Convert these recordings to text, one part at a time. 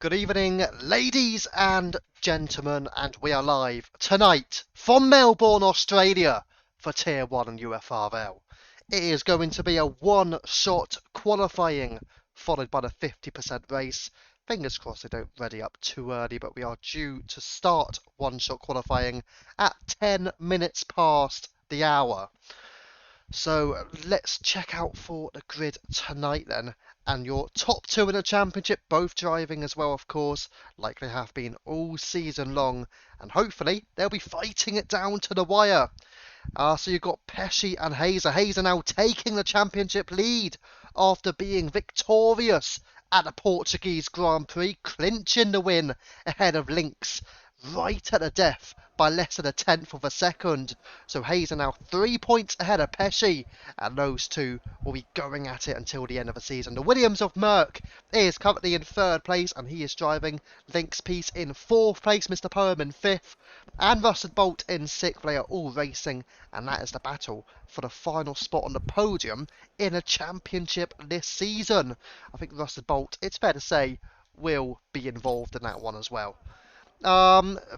Good evening, ladies and gentlemen, and we are live tonight from Melbourne, Australia for Tier 1 and UFRL. It is going to be a one-shot qualifying followed by the 50% race. Fingers crossed they don't ready up too early, but we are due to start one-shot qualifying at 10 minutes past the hour. So let's check out for the grid tonight then. And your top two in the championship, both driving as well, of course, like they have been all season long. And hopefully they'll be fighting it down to the wire. So you've got Pesci and Hazer. Hazer now taking the championship lead after being victorious at the Portuguese Grand Prix, clinching the win ahead of Lynx right at the death by less than a tenth of a second. So Hazer now 3 points ahead of Pesci, and those two will be going at it until the end of the season. The Williams of Merck is currently in third place, and he is driving. Lynx Peace in fourth place, Mr. Poem in fifth, and Rusted Bolt in sixth. They are all racing, and that is the battle for the final spot on the podium in a championship this season. I think Rusted Bolt, it's fair to say, will be involved in that one as well.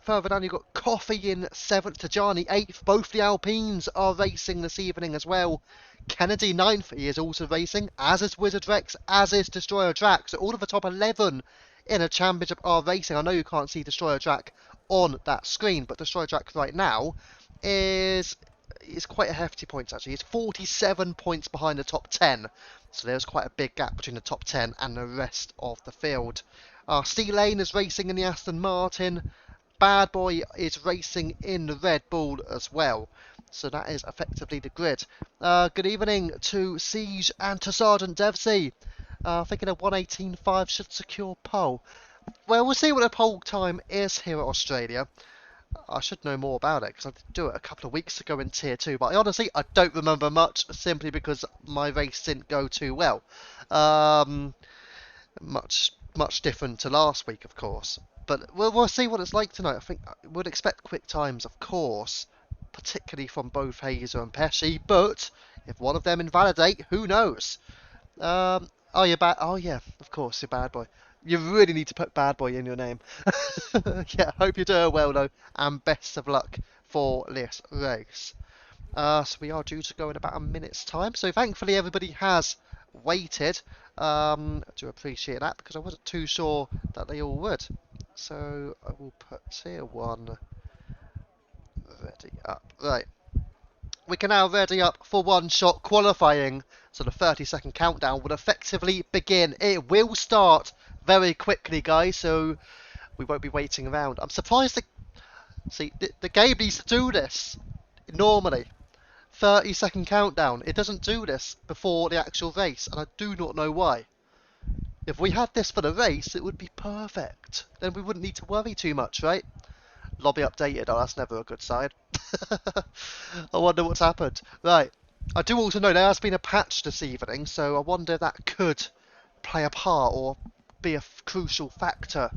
Further down you've got Coffee in 7th, Tajani 8th. Both the Alpines are racing this evening as well. Kennedy 9th, he is also racing, as is Wizard Rex, as is Destroyer Drac. So all of the top 11 in a championship are racing. I know you can't see Destroyer Drac on that screen, but Destroyer Drac right now is quite a hefty points actually. He's 47 points behind the top 10. So there's quite a big gap between the top 10 and the rest of the field. Steel Lane is racing in the Aston Martin. Bad Boy is racing in the Red Bull as well. So that is effectively the grid. Good evening to Siege and to Sergeant Devsey. Thinking a 1:18.5 should secure pole. Well, we'll see what the pole time is here at Australia. I should know more about it because I did do it a couple of weeks ago in Tier 2. But honestly, I don't remember much simply because my race didn't go too well. Much different to last week, of course. But we'll see what it's like tonight. I think I would expect quick times, of course, particularly from both Hazer and Pesci. But if one of them invalidate, who knows? You're bad. Oh yeah, of course, you're Bad Boy. You really need to put Bad Boy in your name. Yeah, hope you're doing well though, and best of luck for this race. So we are due to go in about a minute's time. So thankfully everybody has waited. I do appreciate that because I wasn't too sure that they all would. So I will put Tier 1 ready up. Right. We can now ready up for one-shot qualifying. So the 30-second countdown will effectively begin. It will start very quickly, guys, so we won't be waiting around. I'm surprised the game needs to do this normally. 30-second countdown. It doesn't do this before the actual race, and I do not know why. If we had this for the race, it would be perfect. Then we wouldn't need to worry too much, right? Lobby updated. Oh, that's never a good sign. I wonder what's happened. Right. I do also know there has been a patch this evening, so I wonder if that could play a part or be a crucial factor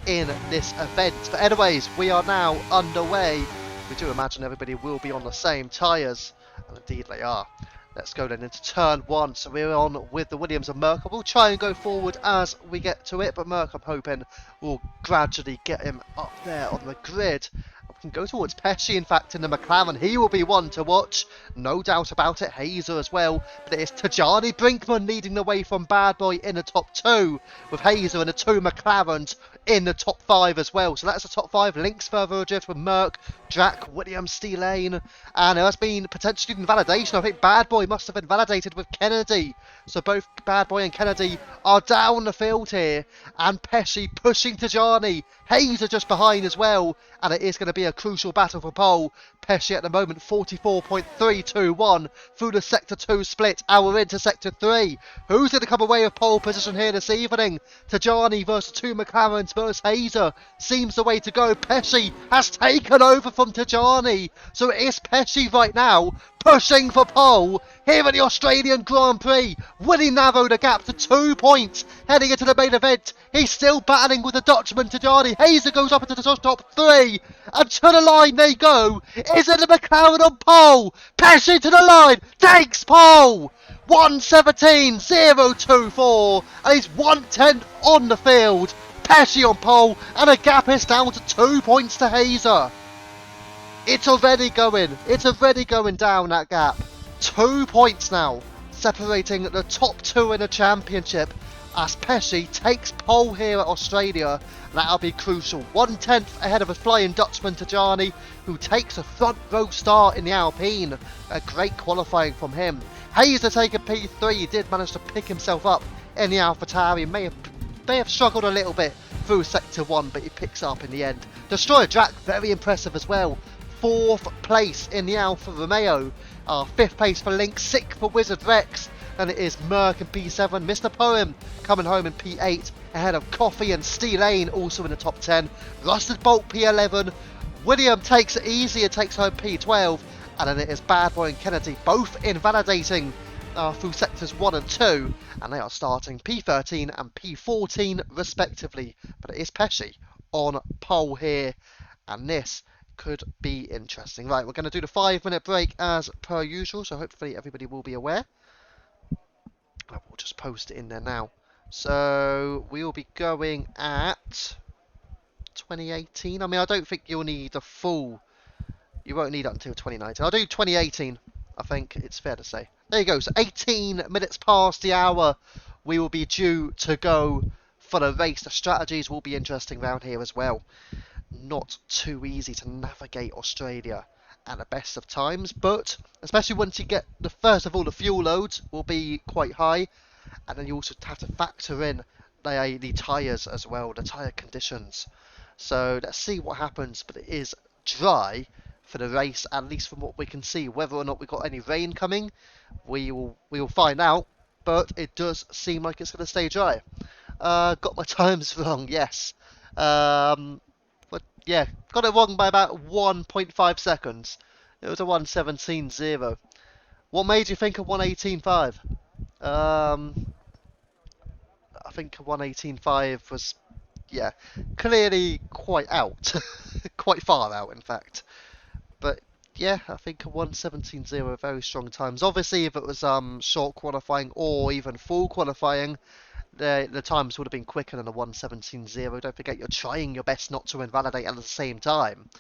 in this event. But anyways, we are now underway. We do imagine everybody will be on the same tyres, and indeed they are. Let's go then into turn 1. So we're on with the Williams of Merck. We'll try and go forward as we get to it, but Merck, I'm hoping, will gradually get him up there on the grid. We can go towards Pesci, in fact, in the McLaren. He will be one to watch, no doubt about it. Hazer as well, but it is Tajani Brinkman leading the way from Bad Boy in the top 2, with Hazer and the 2 McLarens in the top 5 as well. So that's the top 5. Links further adrift with Merck, Drac, Williams, Steel Lane, and there has been potentially invalidation. I think Bad Boy must have invalidated with Kennedy. So both Bad Boy and Kennedy are down the field here, and Pesci pushing Tajani. Hazer just behind as well, and it is going to be a crucial battle for pole. Pesci at the moment 44.321 through the sector 2 split, and we're into sector 3. Who's going to come away with pole position here this evening? Tajani versus 2 McLarens versus Hazer seems the way to go. Pesci has taken over from Tajani, so it is Pesci right now pushing for pole here at the Australian Grand Prix. Will he narrow the gap to 2 points heading into the main event? He's still battling with the Dutchman Tajani. Hazer goes up into the top 3, and to the line they go. Is it the McLaren on pole? Pesci to the line, takes pole. 1:17.024, and he's 1/10 on the field. Pesci on pole, and a gap is down to 2 points to Hazer. It's already going down, that gap. 2 points now, separating the top two in the championship as Pesci takes pole here at Australia. That'll be crucial. 1/10 ahead of a Flying Dutchman Tajani, who takes a front row start in the Alpine. A great qualifying from him. Hazer taking P3, he did manage to pick himself up in the AlphaTauri. May have struggled a little bit through sector 1, but he picks up in the end. Destroyer Jack, very impressive as well. 4th place in the Alfa Romeo. 5th place for Link, 6th for Wizard Rex. And it is Merck in P7. Mr. Poem coming home in P8 ahead of Coffee and Steel Lane also in the top 10. Rusted Bolt P11. William takes it easy and takes home P12. And then it is Bad Boy and Kennedy both invalidating through sectors 1 and 2. And they are starting P13 and P14 respectively. But it is Pesci on pole here. And this could be interesting. Right, we're going to do the 5-minute break as per usual, so hopefully everybody will be aware. I will just post it in there now. So we will be going at 2018. I mean, I don't think you'll need the full. You won't need it until 2019. I'll do 2018. I think it's fair to say. There you go. So 18 minutes past the hour, we will be due to go for the race. The strategies will be interesting around here as well. Not too easy to navigate Australia at the best of times, but especially once you get first of all the fuel loads will be quite high, and then you also have to factor in the tyres as well, the tyre conditions. So let's see what happens, but it is dry for the race, at least from what we can see. Whether or not we got any rain coming, we will find out, but it does seem like it's going to stay dry. Got my times wrong, yes. But yeah, got it wrong by about 1.5 seconds. It was a 1:17.0. What made you think of 1:18.5? I think 1:18.5 was, yeah, clearly quite out. Quite far out, in fact. But yeah, I think a 1:17.0 very strong times. Obviously, if it was short qualifying or even full qualifying, the times would have been quicker than a 1:17.0. Don't forget, you're trying your best not to invalidate at the same time.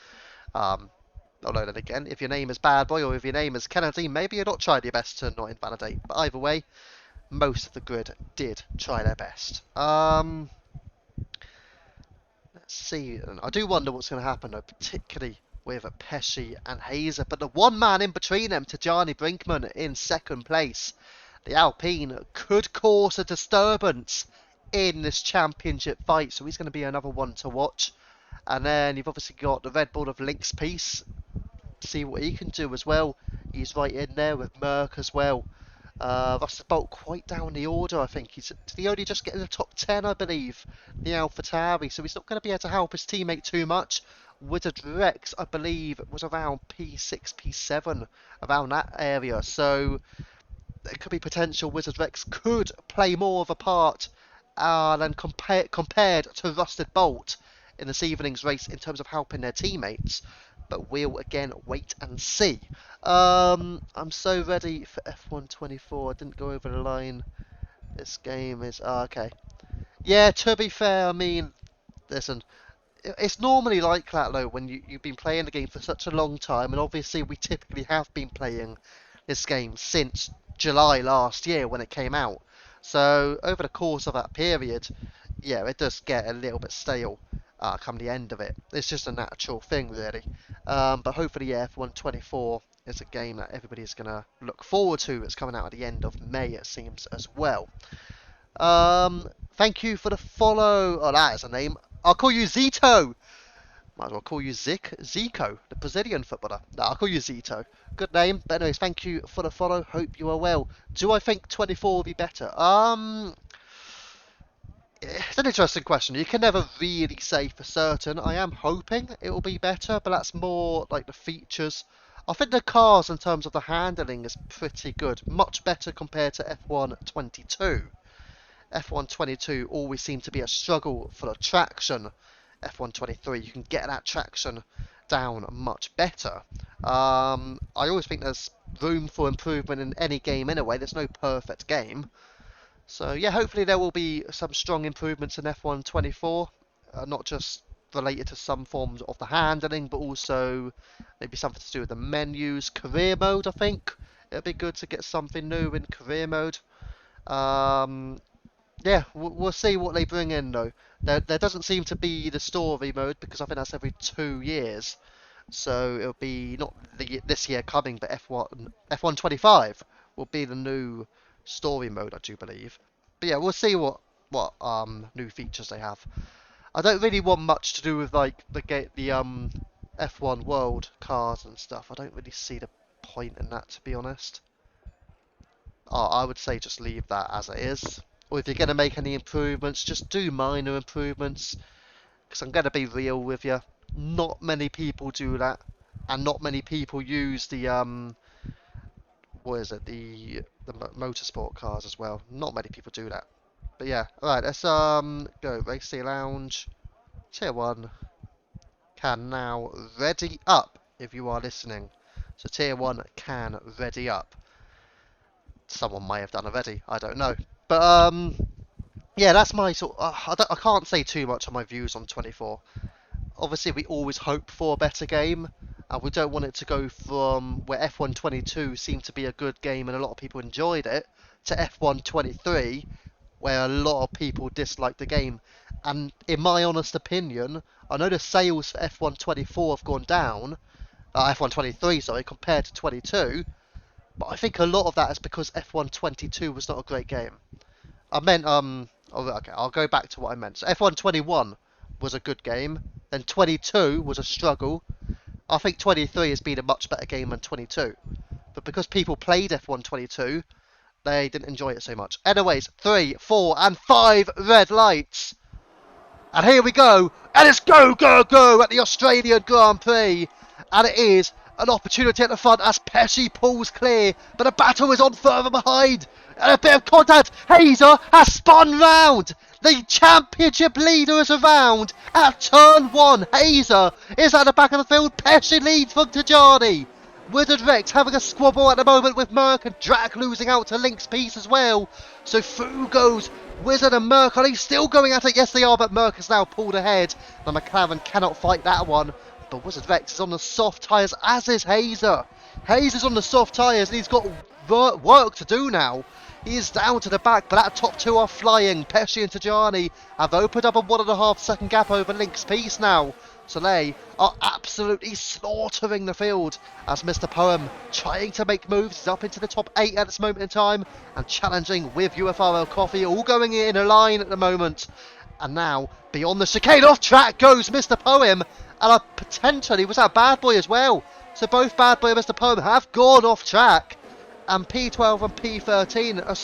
Although then again, if your name is Bad Boy or if your name is Kennedy, maybe you're not trying your best to not invalidate. But either way, most of the grid did try their best. Let's see. I do wonder what's going to happen, though, particularly with Pesci and Hazer. But the one man in between them, Tajani Brinkman, in second place. The Alpine could cause a disturbance in this championship fight, so he's going to be another one to watch. And then you've obviously got the Red Bull of Link's piece. See what he can do as well. He's right in there with Merck as well. Rusted Bolt quite down the order, I think. Did he only just get in the top 10, I believe, the AlphaTauri, so he's not going to be able to help his teammate too much. Wizard Rex, I believe, was around P6, P7, around that area, so there could be potential Wizard Rex could play more of a part than compared to Rusted Bolt in this evening's race in terms of helping their teammates. But we'll again wait and see. I'm so ready for F1 24. I didn't go over the line. This game is okay. Yeah, to be fair, I mean, listen, it's normally like that though when you've been playing the game for such a long time, and obviously we typically have been playing this game since July last year when it came out. So over the course of that period, yeah, it does get a little bit stale come the end of it. It's just a natural thing, really. But hopefully, yeah, F1 24 is a game that everybody's going to look forward to. It's coming out at the end of May, it seems, as well. Thank you for the follow. Oh, that is a name. I'll call you Zito. Might as well call you Zico, the Brazilian footballer. No, I'll call you Zito. Good name. But anyways, thank you for the follow. Hope you are well. Do I think 24 will be better? It's an interesting question. You can never really say for certain. I am hoping it will be better, but that's more like the features. I think the cars in terms of the handling is pretty good. Much better compared to F1 22. F1 22 always seemed to be a struggle for the traction. F1 23, you can get that traction down much better. I always think there's room for improvement in any game anyway. There's no perfect game. So yeah, hopefully there will be some strong improvements in F1 24, not just related to some forms of the handling, but also maybe something to do with the menus, career mode. I think it'd be good to get something new in career mode. Um, yeah, we'll see what they bring in though. There doesn't seem to be the story mode because I think that's every 2 years. So it'll be not this year coming, but F1 25 will be the new story mode, I do believe. But yeah, we'll see what new features they have. I don't really want much to do with like the F1 World cars and stuff. I don't really see the point in that, to be honest. I would say just leave that as it is. Or if you're going to make any improvements, just do minor improvements. Because I'm going to be real with you, not many people do that, and not many people use the what is it, the motorsport cars as well. Not many people do that. But yeah, alright, let's go. Race Day Lounge, Tier 1 can now ready up if you are listening. So Tier 1 can ready up. Someone may have done already, I don't know. But yeah, that's my sort. I can't say too much on my views on 24. Obviously, we always hope for a better game, and we don't want it to go from where F1 22 seemed to be a good game and a lot of people enjoyed it to F1 23, where a lot of people disliked the game. And in my honest opinion, I know the sales for F1 24 have gone down, F1 23, sorry, compared to 22, but I think a lot of that is because F1 22 was not a great game. I meant, okay, I'll go back to what I meant. So F1 21 was a good game, then 22 was a struggle. I think 23 has been a much better game than 22. But because people played F1 22, they didn't enjoy it so much. Anyways, 3, 4, and 5 red lights. And here we go, and it's go, go, go at the Australian Grand Prix. And it is an opportunity at the front as Pesci pulls clear, but the battle is on further behind. And a bit of contact, Hazer has spun round. The championship leader is around at turn 1. Hazer is at the back of the field. Pesci leads from Tajani. Wizard Rex having a squabble at the moment with Merck, and Drac losing out to Link's piece as well. So through goes Wizard and Merck. Are they still going at it? Yes, they are, but Merck has now pulled ahead. The McLaren cannot fight that one. But Wizard Rex is on the soft tyres, as is Hazer. Hazer's on the soft tyres, and he's got work to do now. He is down to the back, but that top two are flying. Pesci and Tajani have opened up a 1.5 second gap over Link's piece now. So they are absolutely slaughtering the field as Mr. Poem trying to make moves. He's up into the top 8 at this moment in time and challenging with UFRL Coffee, all going in a line at the moment. And now, beyond the chicane, off track goes Mr. Poem, and potentially was that Bad Boy as well. So both Bad Boy and Mr. Poem have gone off track. And P12 and P13 a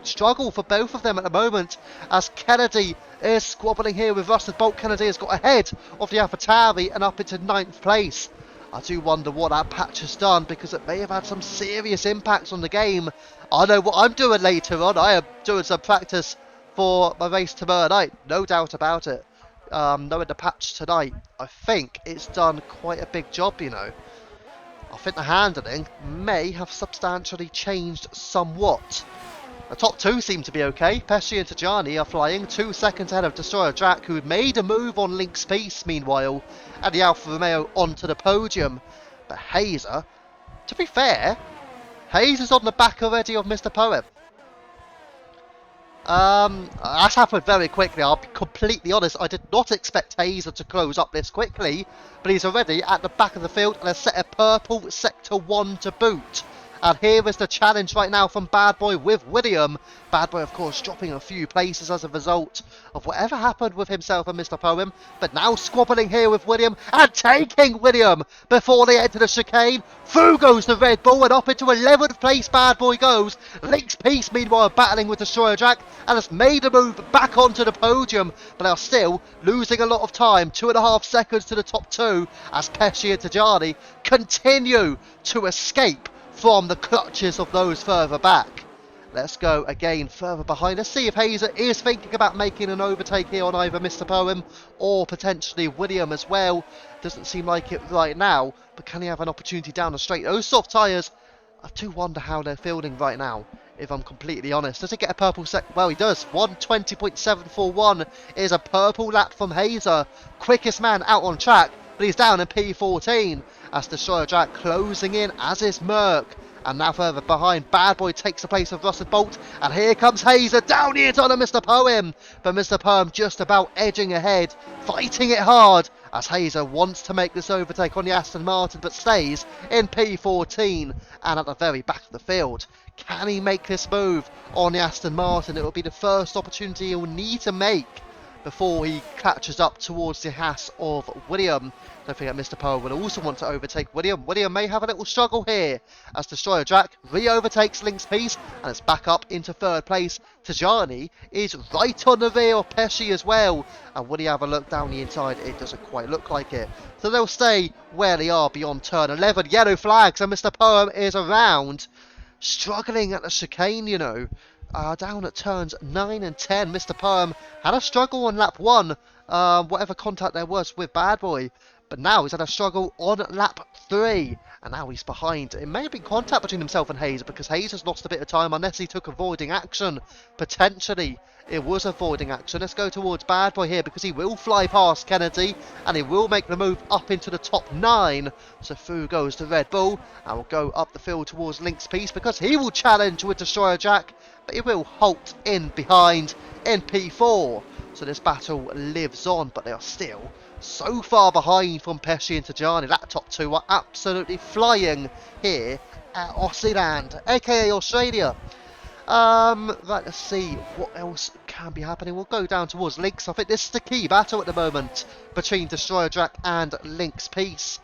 struggle for both of them at the moment as Kennedy is squabbling here with Rusted Bolt. Kennedy has got ahead of the AlphaTauri and up into 9th place. I do wonder what that patch has done, because it may have had some serious impacts on the game. I know what I'm doing later on. I am doing some practice for my race tomorrow night, no doubt about it. Knowing the patch tonight, I think it's done quite a big job, you know. I think the handling may have substantially changed somewhat. The top two seem to be okay. Pesci and Tajani are flying 2 seconds ahead of Destroyer Drac, who made a move on Link's piece meanwhile, and the Alfa Romeo onto the podium. But Hazer, to be fair, Hazer's on the back already of Mr. Poem. That's happened very quickly. I'll be completely honest. I did not expect Hazer to close up this quickly, but he's already at the back of the field and a set of purple sector 1 to boot. And here is the challenge right now from Bad Boy with William. Bad Boy, of course, dropping a few places as a result of whatever happened with himself and Mr. Poem. But now squabbling here with William and taking William before they enter the chicane. Through goes the Red Bull and up into 11th place Bad Boy goes. Link's piece, meanwhile, battling with Destroyer Jack and has made a move back onto the podium, but are still losing a lot of time. 2.5 seconds to the top two as Pesci and Tajani continue to escape from the clutches of those further back. Let's go again further behind. Let's see if Hazer is thinking about making an overtake here on either Mr. Poem or potentially William as well. Doesn't seem like it right now, but can he have an opportunity down the straight? Those soft tyres, I do wonder how they're feeling right now. if I'm completely honest. Does he get a purple well, he does. 1:20.741 is a purple lap from Hazer. Quickest man out on track, but he's down in P14 as Destroyer Jack closing in, as is Merck. And now further behind, Bad Boy takes the place of Rusted Bolt. And here comes Hazer down the inside of Mr. Poem. But Mr. Poem just about edging ahead, fighting it hard, as Hazer wants to make this overtake on the Aston Martin, but stays in P14 and at the very back of the field. Can he make this move on the Aston Martin? It will be the first opportunity he will need to make before he catches up towards the Haas of William. Don't forget Mr. Power will also want to overtake William. William may have a little struggle here as Destroyer Jack re-overtakes Link's Piece and it's back up into third place. Tajani is right on the rear of Pesci as well. And would he have a look down the inside? It doesn't quite look like it. So they'll stay where they are beyond turn 11. Yellow flags and Mr. Poem is around. Struggling at the chicane, you know. Down at turns 9 and 10. Mr. Poem had a struggle on lap 1, whatever contact there was with Bad Boy. But now he's had a struggle on lap 3. And now he's behind. It may have been contact between himself and Hazer, because Hazer's lost a bit of time unless he took avoiding action. Potentially, it was avoiding action. Let's go towards Bad Boy here, because he will fly past Kennedy. And he will make the move up into the top 9. So through goes the Red Bull. And will go up the field towards Link's Piece, because he will challenge with Destroyer Jack. But he will halt in behind in P4. So this battle lives on, but they are still so far behind from Pesci and Tajani. That top two are absolutely flying here at Aussieland, aka Australia. Right, let's see what else can be happening. We'll go down towards Links. I think this is the key battle at the moment between Destroyer Jack and Link's Piece.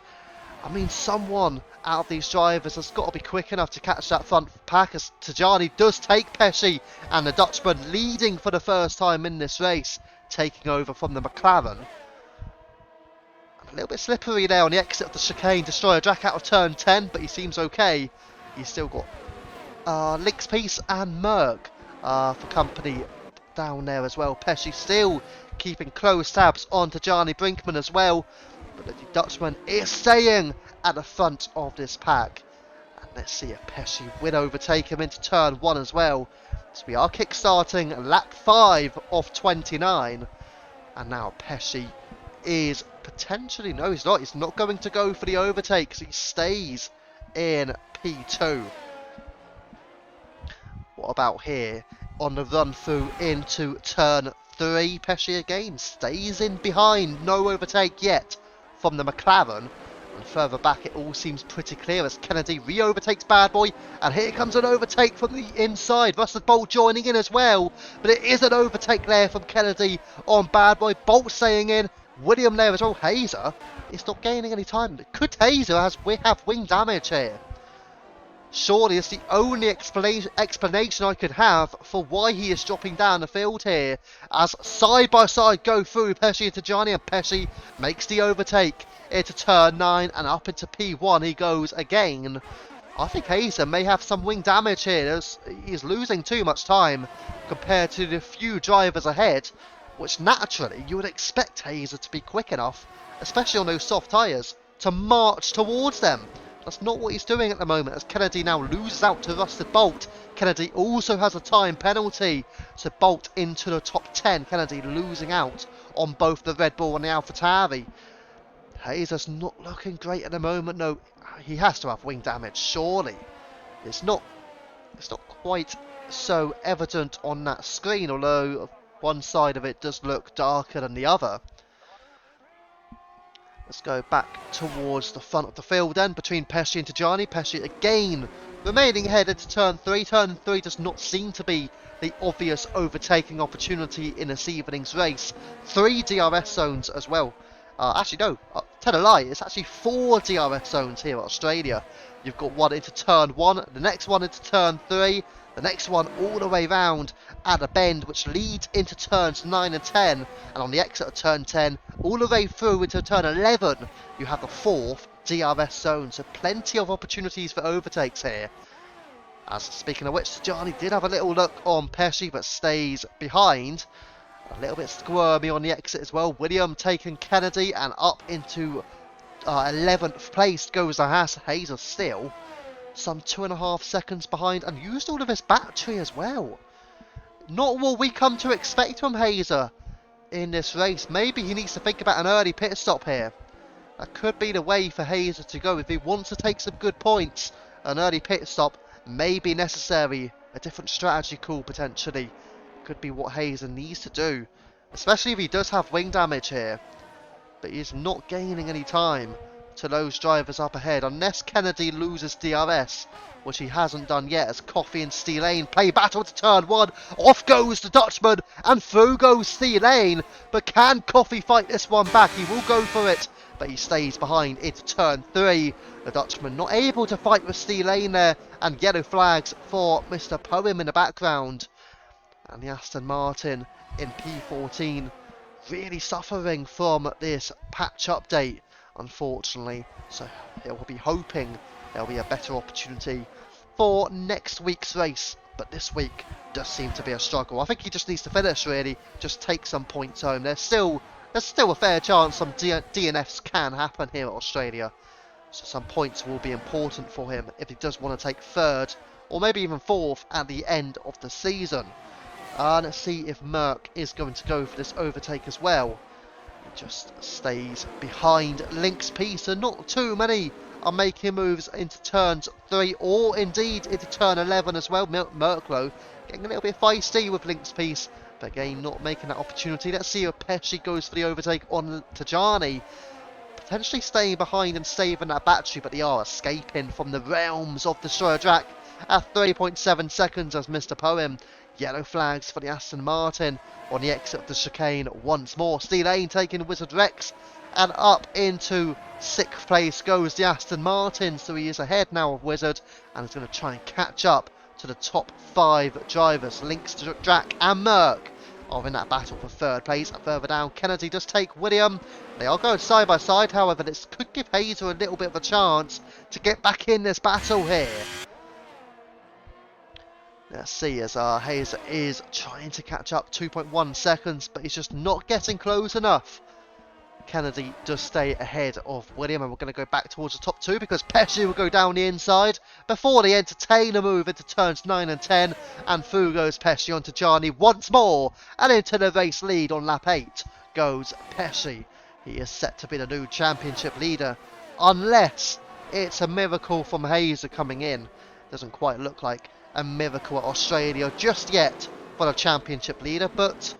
I mean, someone out of these drivers has got to be quick enough to catch that front pack, as Tajani does take Pesci, and the Dutchman leading for the first time in this race, taking over from the McLaren. And a little bit slippery there on the exit of the chicane. Destroyer Jack out of turn 10, but he seems okay. He's still got Link's Piece and Merck for company down there as well. Pesci still keeping close tabs on Tajani Brinkman as well. But the Dutchman is staying at the front of this pack. And let's see if Pesci will overtake him into turn 1 as well. So we are kick-starting lap 5 of 29. And now Pesci is potentially... No, he's not. He's not going to go for the overtake, because he stays in P2. What about here? On the run through into turn 3, Pesci again stays in behind. No overtake yet from the McLaren, and further back it all seems pretty clear as Kennedy re-overtakes Bad Boy, and here comes an overtake from the inside. Rusted Bolt joining in as well, but it is an overtake there from Kennedy on Bad Boy. Bolt staying in, William there as well. Hazer is not gaining any time. Could Hazer have wing damage here? Surely it's the only explanation I could have for why he is dropping down the field here. As side by side go through Pesci and Tajani, and Pesci makes the overtake into turn 9 and up into P1 he goes again. I think Hazer may have some wing damage here. He's losing too much time compared to the few drivers ahead, which naturally you would expect Hazer to be quick enough, especially on those soft tyres, to march towards them. That's not what he's doing at the moment, as Kennedy now loses out to Rusted Bolt. Kennedy also has a time penalty, so Bolt into the top 10. Kennedy losing out on both the Red Bull and the AlphaTauri. Hazer's not looking great at the moment. No, he has to have wing damage, surely. It's not quite so evident on that screen, although one side of it does look darker than the other. Let's go back towards the front of the field then, between Pesci and Tajani. Pesci again remaining ahead into turn 3. Turn 3 does not seem to be the obvious overtaking opportunity in this evening's race. 3 DRS zones as well. Actually no, tell a lie, it's actually 4 DRS zones here at Australia. You've got one into turn 1, the next one into turn 3, the next one all the way round at a bend which leads into turns 9 and 10, and on the exit of turn 10 all the way through into turn 11 you have the 4th DRS zone, so plenty of opportunities for overtakes here. As speaking of which, Tajani did have a little look on Pesci but stays behind. A little bit squirmy on the exit as well. William taking Kennedy, and up into 11th place goes the Haas. Hazer still some 2.5 seconds behind and used all of his battery as well. Not what we come to expect from Hazer in this race. Maybe he needs to think about an early pit stop here. That could be the way for Hazer to go if he wants to take some good points. An early pit stop may be necessary. A different strategy call potentially could be what Hazer needs to do, especially if he does have wing damage here. But he's not gaining any time to those drivers up ahead unless Kennedy loses DRS, which he hasn't done yet, as Coffee and Steelane play battle to turn 1. Off goes the Dutchman and through goes Steelane, but can Coffee fight this one back? He will go for it, but he stays behind into turn 3. The Dutchman not able to fight with Steelane there, and yellow flags for Mr. Poem in the background. And the Aston Martin in P14 really suffering from this patch update, unfortunately. So it will be hoping there'll be a better opportunity for next week's race. But this week does seem to be a struggle. I think he just needs to finish, really. Just take some points home. There's still a fair chance some DNFs can happen here at Australia. So some points will be important for him if he does want to take 3rd or maybe even 4th at the end of the season. Let's see if Merck is going to go for this overtake as well. He just stays behind Link's piece, and not too many are making moves into turns 3 or indeed into turn 11 as well. Merklo getting a little bit feisty with Link's piece, but again not making that opportunity. Let's see if Pesci goes for the overtake on Tajani. Potentially staying behind and saving that battery, but they are escaping from the realms of the Destroyer Track at 3.7 seconds as Mr. Poem. Yellow flags for the Aston Martin on the exit of the chicane once more. Steelane taking Wizard Rex, and up into 6th place goes the Aston Martin. So he is ahead now of Wizard and is going to try and catch up to the top 5 drivers. Links to Drac and Merck are in that battle for 3rd place. Further down, Kennedy does take William. They are going side by side, however. This could give Hazer a little bit of a chance to get back in this battle here. Let's see as Hazer is trying to catch up 2.1 seconds, but he's just not getting close enough. Kennedy does stay ahead of William, and we're going to go back towards the top 2 because Pesci will go down the inside before they entertain a move into turns 9 and 10, and through goes Pesci onto Tajani once more, and into the race lead on lap 8 goes Pesci. He is set to be the new championship leader, unless it's a miracle from Hazer coming in. Doesn't quite look like a miracle at Australia just yet for the championship leader, but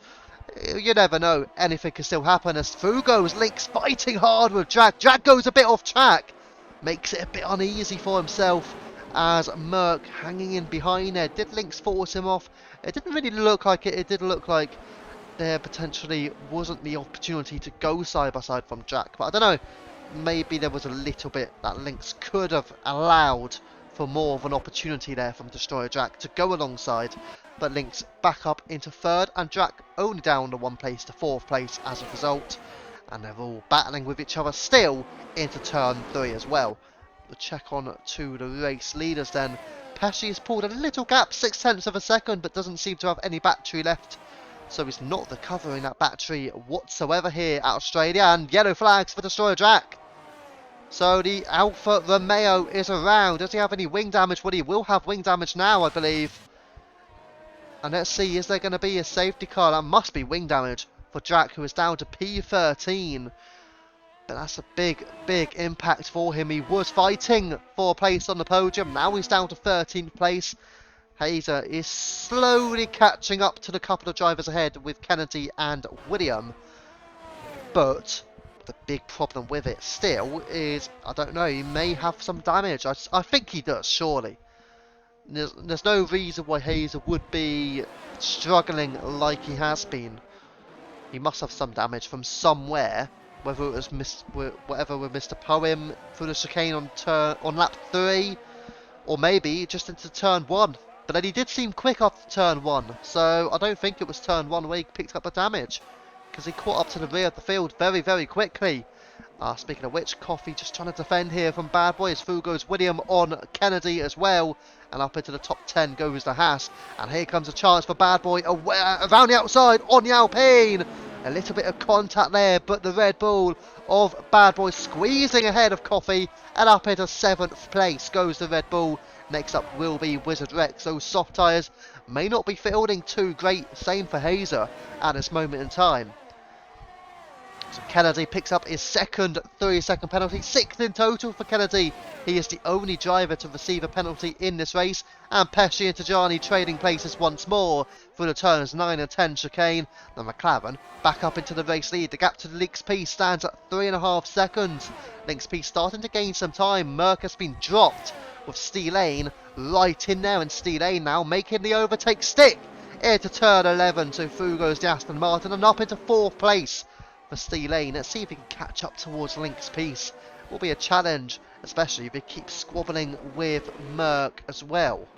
you never know, anything can still happen as through goes Link's fighting hard with Drag. Drag goes a bit off track, makes it a bit uneasy for himself as Merck hanging in behind there. Did Link's force him off? It didn't really look like it. It did look like there potentially wasn't the opportunity to go side by side from Jack, but I don't know, maybe there was a little bit that Lynx could have allowed for more of an opportunity there from Destroyer Jack to go alongside, but Lynx back up into 3rd and Jack only down to 1 place to 4th place as a result, and they're all battling with each other still into turn 3 as well. We'll check on to the race leaders then. Pesci has pulled a little gap, 0.6 of a second, but doesn't seem to have any battery left, so he's not recovering that battery whatsoever here at Australia, and yellow flags for Destroyer Jack. So the Alfa Romeo is around. Does he have any wing damage? Well, he will have wing damage now, I believe. And let's see, is there going to be a safety car? That must be wing damage for Jack, who is down to P13. But that's a big, big impact for him. He was fighting for a place on the podium. Now he's down to 13th place. Hazer is slowly catching up to the couple of drivers ahead with Kennedy and William. But the big problem with it still is, I don't know, he may have some damage. I think he does, surely. There's no reason why Hazer would be struggling like he has been. He must have some damage from somewhere, whether it was whatever with Mr. Poem through the chicane on lap 3, or maybe just into turn 1. But then he did seem quick after turn 1, so I don't think it was turn 1 where he picked up the damage, because he caught up to the rear of the field very, very quickly. Speaking of which, Coffee just trying to defend here from Bad Boy as through goes William on Kennedy as well. And up into the top 10 goes the Haas. And here comes a chance for Bad Boy around the outside on the Alpine. A little bit of contact there, but the Red Bull of Bad Boy squeezing ahead of Coffee, and up into 7th place goes the Red Bull. Next up will be Wizard Rex. Those soft tyres may not be fielding too great. Same for Hazer at this moment in time. So Kennedy picks up his second 3-second penalty, 6th in total for Kennedy. He is the only driver to receive a penalty in this race, and Pesci and Tajani trading places once more through the turns 9 and 10 chicane. The McLaren back up into the race lead. The gap to the Lynx P stands at 3.5 seconds. Lynx P starting to gain some time. Merck has been dropped with Steelane right in there, and Steelane now making the overtake stick into turn 11. So through goes the Aston Martin and up into 4th place for Steelane. Let's see if he can catch up towards Lynx Peace. Will be a challenge, especially if he keeps squabbling with Merck as well.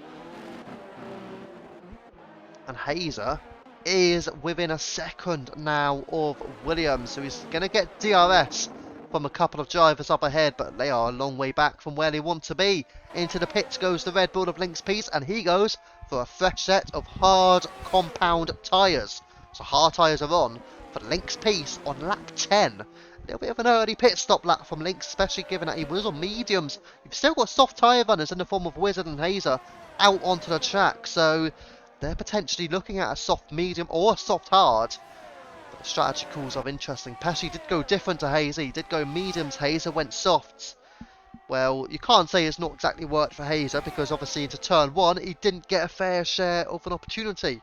And Hazer is within a second now of Williams, so he's going to get DRS from a couple of drivers up ahead, but they are a long way back from where they want to be. Into the pits goes the Red Bull of Lynx Peace, and he goes for a fresh set of hard compound tyres. So hard tyres are on for Lynx Peace on lap 10. A little bit of an early pit stop lap from Lynx, especially given that he was on mediums. You've still got soft tyre runners in the form of Wizard and Hazer out onto the track, so they're potentially looking at a soft medium or a soft hard. But the strategy calls are interesting. Pesci did go different to Hazer. He did go mediums, Hazer went softs. Well, you can't say it's not exactly worked for Hazer, because obviously into turn 1 he didn't get a fair share of an opportunity.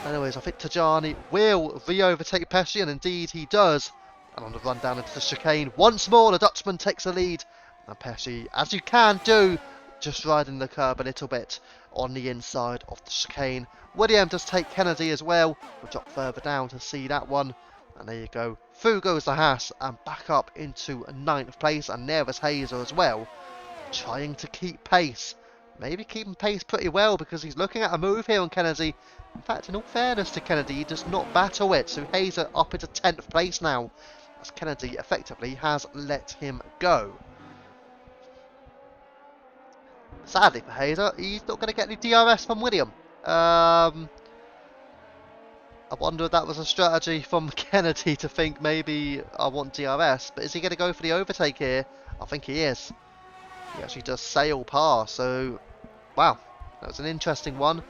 Anyways, I think Tajani will re-overtake Pesci, and indeed he does. And on the run down into the chicane, once more the Dutchman takes the lead. And Pesci, as you can do, just riding the curb a little bit on the inside of the chicane. William does take Kennedy as well. We'll drop further down to see that one. And there you go. Through goes the Haas and back up into 9th place. And there was Hazer as well, trying to keep pace. Maybe keeping pace pretty well, because he's looking at a move here on Kennedy. In fact, in all fairness to Kennedy, he does not battle it. So Hazer up into 10th place now, as Kennedy effectively has let him go. Sadly for Hazer, he's not going to get any DRS from William. I wonder if that was a strategy from Kennedy to think maybe I want DRS. But is he going to go for the overtake here? I think he is. He actually does sail past. So, wow, that was an interesting one.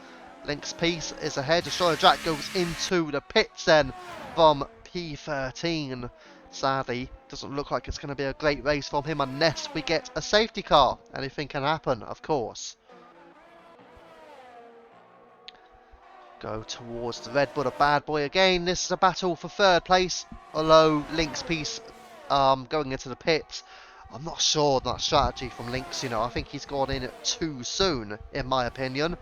Lynx Peace is ahead. Destroyer Jack goes into the pits then from P13. Sadly, doesn't look like it's going to be a great race from him unless we get a safety car. Anything can happen, of course. Go towards the Red Bull of Bad Boy again. This is a battle for 3rd place. Although Lynx Peace going into the pits, I'm not sure that strategy from Lynx. You know, I think he's gone in too soon, in my opinion.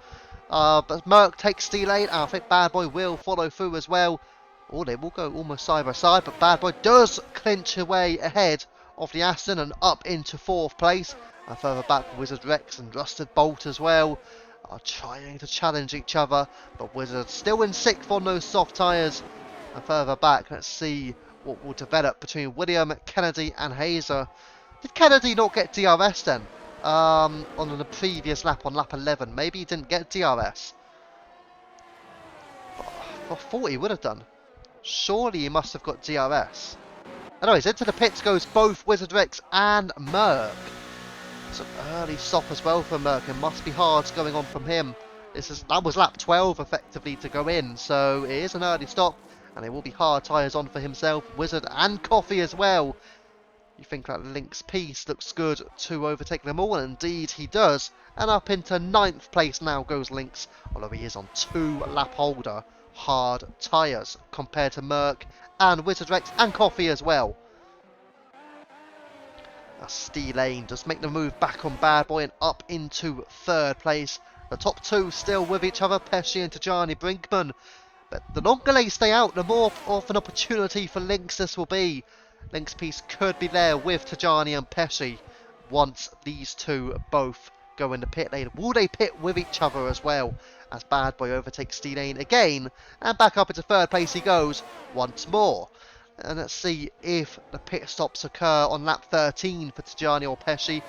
But Merck takes Steelane, and I think Bad Boy will follow through as well. Oh, they will go almost side by side, but Bad Boy does clinch away ahead of the Aston and up into 4th place. And further back, Wizard Rex and Rusted Bolt as well are trying to challenge each other, but Wizard still in 6th on those soft tyres. And further back, let's see what will develop between William, Kennedy and Hazer. Did Kennedy not get DRS then? On the previous lap, on lap 11. Maybe he didn't get DRS. I thought he would have done. Surely he must have got DRS. Anyways, into the pits goes both Wizard Rex and Merck. Some early stop as well for Merck. It must be hard going on from him. That was lap 12 effectively to go in, so it is an early stop, and it will be hard tyres on for himself, Wizard and Coffee as well. You think that Lynx Peace looks good to overtake them all, and indeed he does. And up into 9th place now goes Lynx, although he is on 2 lap holder hard tyres compared to Merck and Wizard Rex and Coffee as well. Steelane does make the move back on Bad Boy and up into 3rd place. The top 2 still with each other, Pesci and Tajani Brinkman. But the longer they stay out, the more of an opportunity for Lynx this will be. Lynx Peace could be there with Tajani and Pesci once these two both go in the pit lane. Will they pit with each other as well, as Bad Boy overtakes Steelane again, and back up into 3rd place he goes once more. And let's see if the pit stops occur on lap 13 for Tajani or Pesci.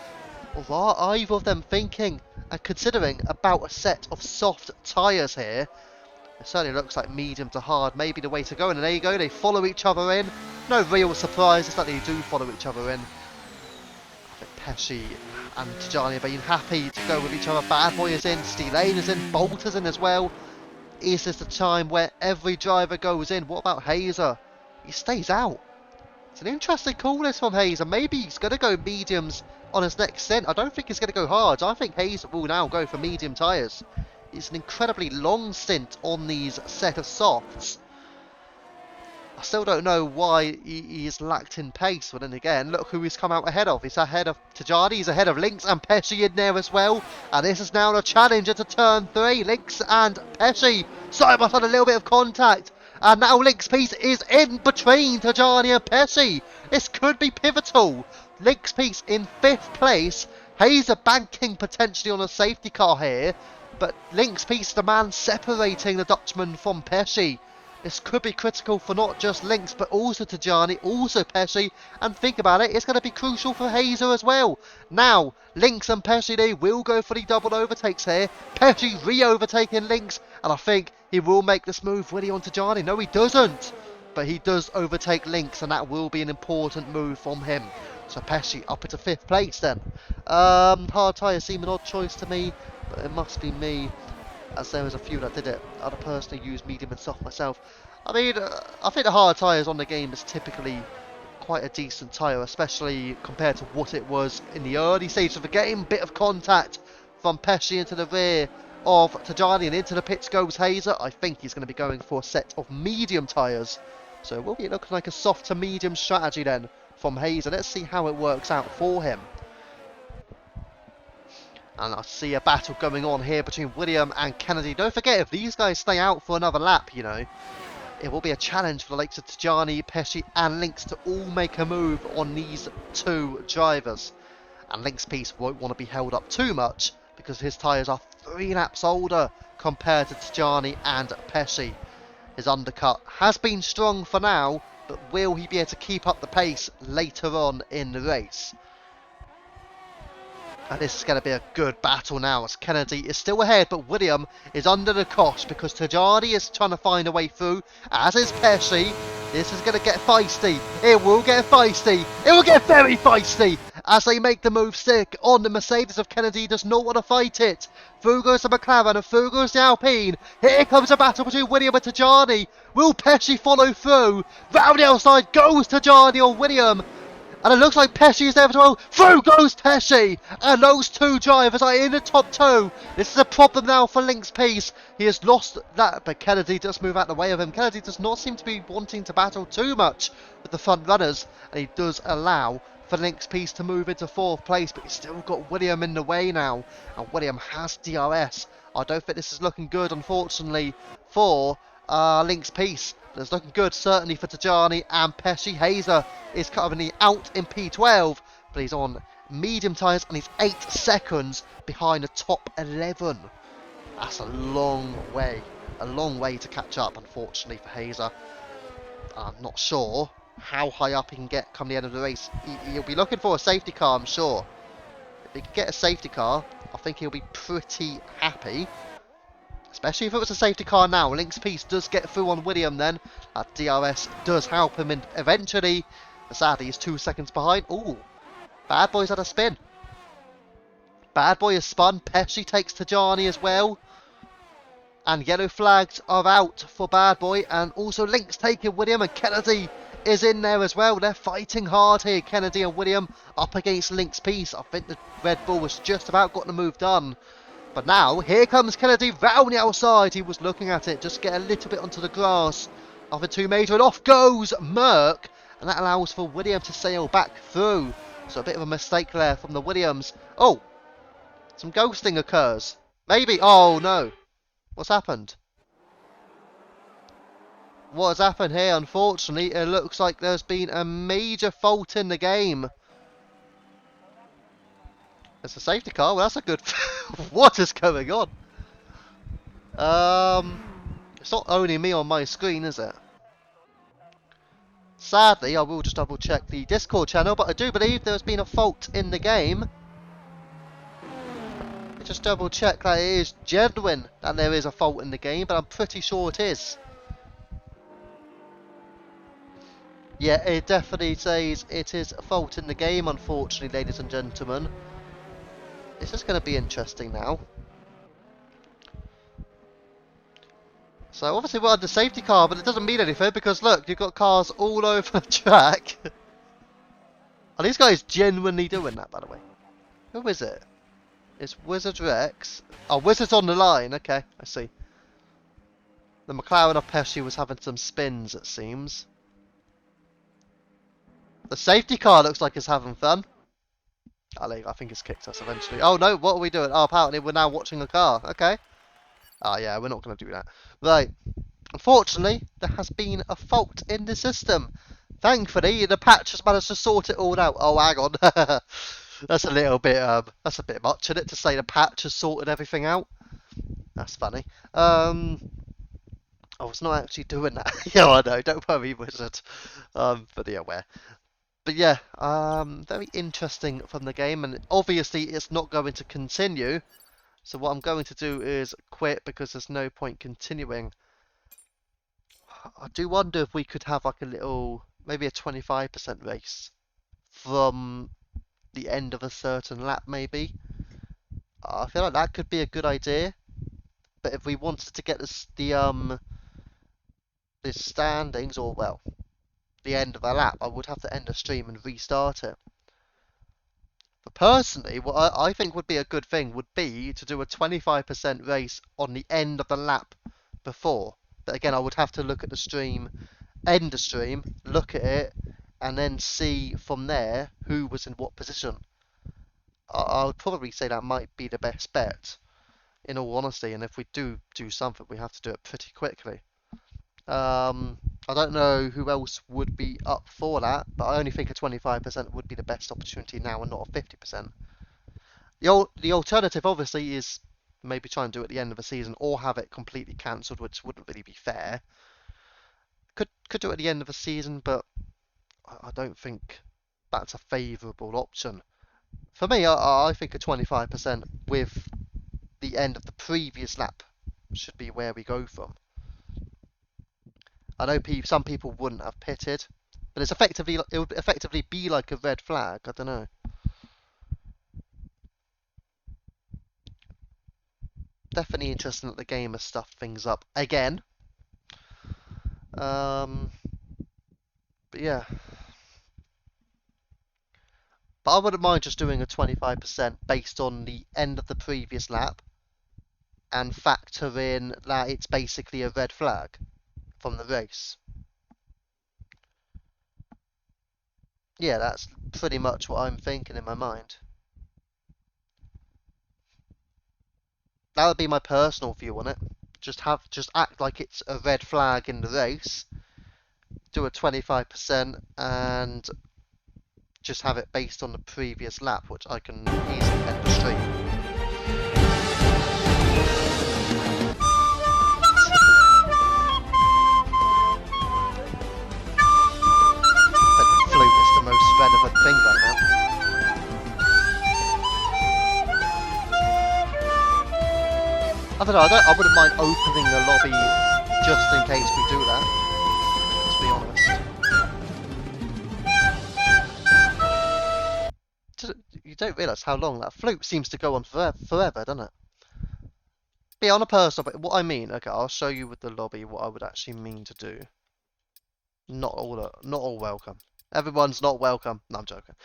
Or are either of them thinking and considering about a set of soft tyres here? It certainly looks like medium to hard may be the way to go. And there you go, they follow each other in. No real surprise, it's that they do follow each other in. I think Pesci and Tajani have been happy to go with each other. Bad Boy is in, Steelane is in, Bolt is in as well. Is this the time where every driver goes in? What about Hazer? He stays out. It's an interesting call this from Hazer. Maybe he's going to go mediums on his next stint. I don't think he's going to go hard. I think Hazer will now go for medium tyres. It's an incredibly long stint on these set of softs. I still don't know why he's lacked in pace, but then again, look who he's come out ahead of. He's ahead of Tajani, he's ahead of Lynx and Pesci in there as well. And this is now the challenge into turn 3. Lynx and Pesci side by side, a little bit of contact. And now Lynx Piece is in between Tajani and Pesci. This could be pivotal. Lynx Piece in 5th place. Hazer banking potentially on a safety car here. But Lynx Piece, the man separating the Dutchman from Pesci. This could be critical for not just Lynx, but also Tajani, also Pesci. And think about it, it's going to be crucial for Hazer as well. Now, Lynx and Pesci, they will go for the double overtakes here. Pesci re-overtaking Lynx, and I think he will make this move really on Tajani. No, he doesn't. But he does overtake Lynx, and that will be an important move from him. So Pesci up into 5th place then. Hard tyres seem an odd choice to me, but it must be me, as there was a few that did it. I'd personally use medium and soft myself. I mean, I think the hard tyres on the game is typically quite a decent tyre, especially compared to what it was in the early stages of the game. Bit of contact from Pesci into the rear of Tajani, and into the pits goes Hazer. I think he's going to be going for a set of medium tyres. So it will be looking like a soft to medium strategy then from Hazer. Let's see how it works out for him. And I see a battle going on here between William and Kennedy. Don't forget, if these guys stay out for another lap, you know, it will be a challenge for the likes of Tajani, Pesci and Lynx to all make a move on these two drivers. And Lynx Piece won't want to be held up too much because his tyres are 3 laps older compared to Tajani and Pesci. His undercut has been strong for now, but will he be able to keep up the pace later on in the race? And this is going to be a good battle now, as Kennedy is still ahead, but William is under the cosh because Tajani is trying to find a way through, as is Pesci. This is going to get feisty. It will get feisty. It will get very feisty as they make the move stick on the Mercedes of Kennedy. Does not want to fight it. Through goes the McLaren and through goes the Alpine. Here comes a battle between William and Tajani. Will Pesci follow through? Round the outside goes Tajani or William. And it looks like Pesci is there as well. Through goes Pesci. And those two drivers are in the top 2. This is a problem now for Lynx Piece. He has lost that, but Kennedy does move out the way of him. Kennedy does not seem to be wanting to battle too much with the front runners. And he does allow for Lynx Piece to move into 4th place. But he's still got William in the way now. And William has DRS. I don't think this is looking good, unfortunately, for Lynx Piece. It's looking good, certainly for Tajani and Pesci. Hazer is currently out in P12, but he's on medium tyres and he's 8 seconds behind the top 11. That's a long way to catch up, unfortunately, for Hazer. I'm not sure how high up he can get come the end of the race. He'll be looking for a safety car, I'm sure. If he can get a safety car, I think he'll be pretty happy. Especially if it was a safety car now. Lynx Piece does get through on William then. That DRS does help him in eventually. But sadly, he's 2 seconds behind. Ooh, Bad Boy's had a spin. Bad Boy is spun. Pesci takes Tajani as well. And yellow flags are out for Bad Boy. And also Lynx taking William, and Kennedy is in there as well. They're fighting hard here, Kennedy and William, up against Lynx Piece. I think the Red Bull was just about got the move done. But now, here comes Kennedy round the outside. He was looking at it, just get a little bit onto the grass. After 2 major, and off goes Merck. And that allows for William to sail back through. So a bit of a mistake there from the Williams. Oh, some ghosting occurs. Maybe, oh no. What's happened? What has happened here? Unfortunately, it looks like there's been a major fault in the game. It's a safety car. Well, that's a good... What is going on? It's not only me on my screen, is it? Sadly, I will just double check the Discord channel, but I do believe there's been a fault in the game. just double check that it is genuine and there is a fault in the game, but I'm pretty sure it is. Yeah, it definitely says it is a fault in the game, unfortunately, ladies and gentlemen. This is going to be interesting now. So obviously we're under safety car, but it doesn't mean anything because look, you've got cars all over the track. Are these guys genuinely doing that, by the way? Who is it? It's Wizard Rex. Oh, Wizard's on the line. Okay, I see. The McLaren of Pesci was having some spins, it seems. The safety car looks like it's having fun. I think it's kicked us eventually. Oh no, what are we doing? Oh, apparently we're now watching a car. Okay. Oh yeah, we're not going to do that. Right. Unfortunately, there has been a fault in the system. Thankfully, the patch has managed to sort it all out. Oh, hang on. That's a little bit, that's a bit much, isn't it, to say the patch has sorted everything out? That's funny. I was not actually doing that. Yeah, I know. Don't worry, Wizard. But yeah, aware. But yeah, very interesting from the game, and obviously it's not going to continue. So what I'm going to do is quit because there's no point continuing. I do wonder if we could have like a little, maybe a 25% race from the end of a certain lap, maybe. I feel like that could be a good idea. But if we wanted to get the standings, or well, the end of a lap, I would have to end the stream and restart it. But personally, what I think would be a good thing would be to do a 25% race on the end of the lap before. But again, I would have to look at the stream, end the stream, look at it, and then see from there who was in what position. I would probably say that might be the best bet, in all honesty. And if we do something, we have to do it pretty quickly. I don't know who else would be up for that, but I only think a 25% would be the best opportunity now and not a 50%. The alternative, obviously, is maybe try and do it at the end of the season or have it completely cancelled, which wouldn't really be fair. Could do it at the end of the season, but I don't think that's a favourable option. For me, I think a 25% with the end of the previous lap should be where we go from. I know some people wouldn't have pitted, but it would effectively be like a red flag. I don't know. Definitely interesting that the game has stuffed things up again. But yeah. But I wouldn't mind just doing a 25% based on the end of the previous lap and factor in that it's basically a red flag from the race. Yeah, that's pretty much what I'm thinking in my mind. That would be my personal view on it. Just act like it's a red flag in the race. Do a 25% and just have it based on the previous lap, which I can easily end the stream. I think the flute is the most relevant thing right now. I don't know, I wouldn't mind opening a lobby just in case we do that, to be honest. You don't realise how long that flute seems to go on forever, doesn't it? But yeah, on a personal, but what I mean, okay, I'll show you with the lobby what I would actually mean to do. Not all welcome. Everyone's not welcome. No, I'm joking.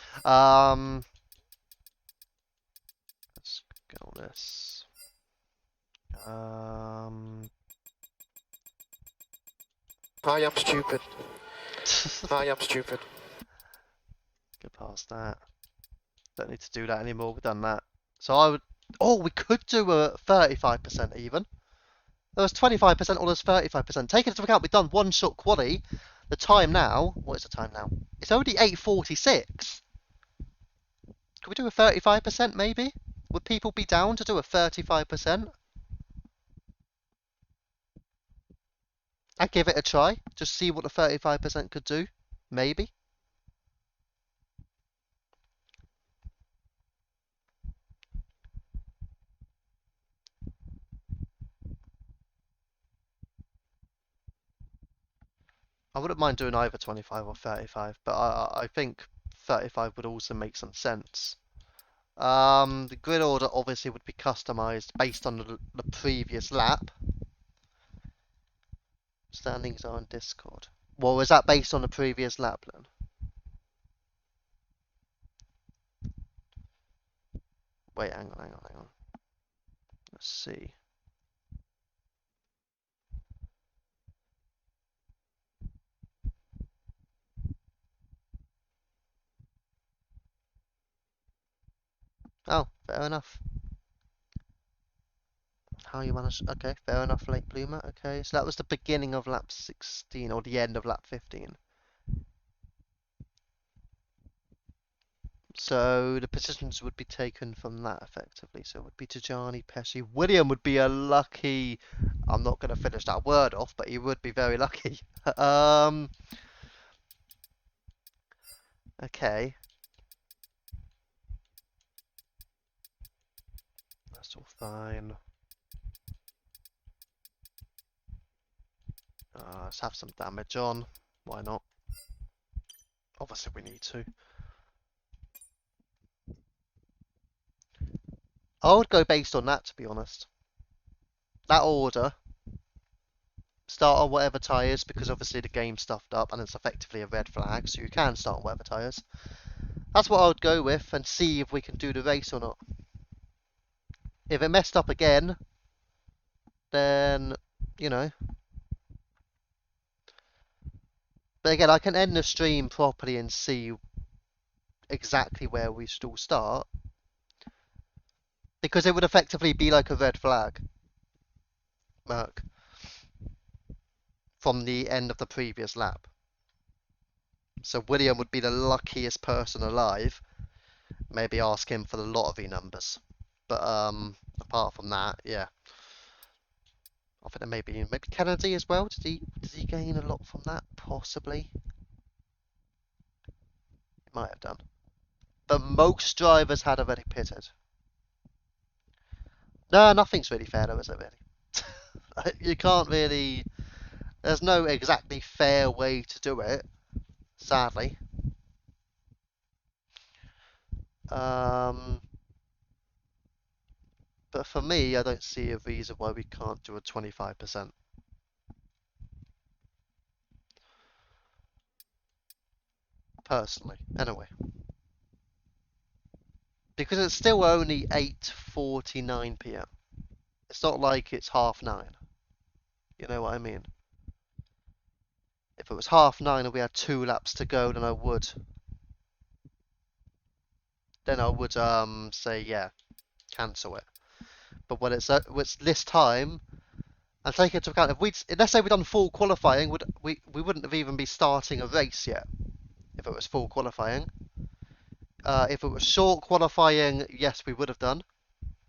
Let's get all this. I am stupid. I am stupid. Get past that. Don't need to do that anymore. We've done that. So I would. Oh, we could do a 35% even. There was 25% or there's 35%. Taking into account we've done one shot quali. The time now. What is the time now? It's only 8:46. Could we do a 35% maybe? Would people be down to do a 35%? I'd give it a try. Just see what the 35% could do. Maybe. I wouldn't mind doing either 25 or 35, but I think 35 would also make some sense. The grid order obviously would be customized based on the previous lap. Standings are on Discord. Well, was that based on the previous lap then? Wait, hang on. Let's see. Oh, fair enough. How you managed? Okay, fair enough, late bloomer. Okay, so that was the beginning of lap 16 or the end of lap 15. So the positions would be taken from that effectively. So it would be Tajani, Pesci. William would be a lucky. I'm not going to finish that word off, but he would be very lucky. Okay, that's all fine. Let's have some damage on. Why not? Obviously, we need to. I would go based on that, to be honest. That order, start on whatever tyres, because obviously the game's stuffed up and it's effectively a red flag, so you can start on whatever tyres. That's what I would go with and see if we can do the race or not. If it messed up again, then, you know. But again, I can end the stream properly and see exactly where we should all start. Because it would effectively be like a red flag, Merc, from the end of the previous lap. So William would be the luckiest person alive. Maybe ask him for the lottery numbers. But apart from that, yeah. I think there maybe Kennedy as well. Did he gain a lot from that? Possibly. He might have done. But most drivers had already pitted. No, nothing's really fair though, is it really? You can't really. There's no exactly fair way to do it, sadly. Um, but for me, I don't see a reason why we can't do a 25%. Personally, anyway. Because it's still only 8:49 p.m. It's not like it's 9:30. You know what I mean? If it was 9:30 and we had 2 laps to go, then I would say yeah, cancel it. But when it's this time, and take into account if let's say we'd done full qualifying, we wouldn't have even be starting a race yet if it was full qualifying. If it was short qualifying, yes, we would have done,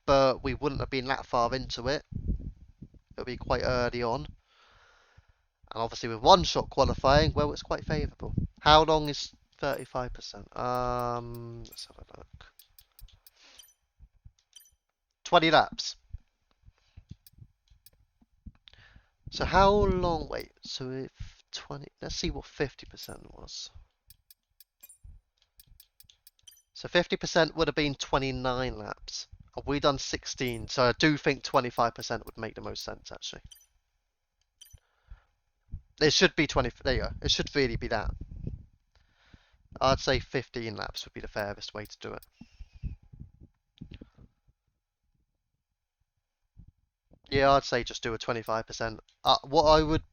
but we wouldn't have been that far into it. It would be quite early on. And obviously with one shot qualifying, well, it's quite favourable. How long is 35%? Let's have a look. 20 laps. So how long, wait, so if 20, let's see what 50% was. So 50% would have been 29 laps. Have we done 16? So I do think 25% would make the most sense, actually. It should be 20, there you go. It should really be that. I'd say 15 laps would be the fairest way to do it. Yeah, I'd say just do a 25%. What I would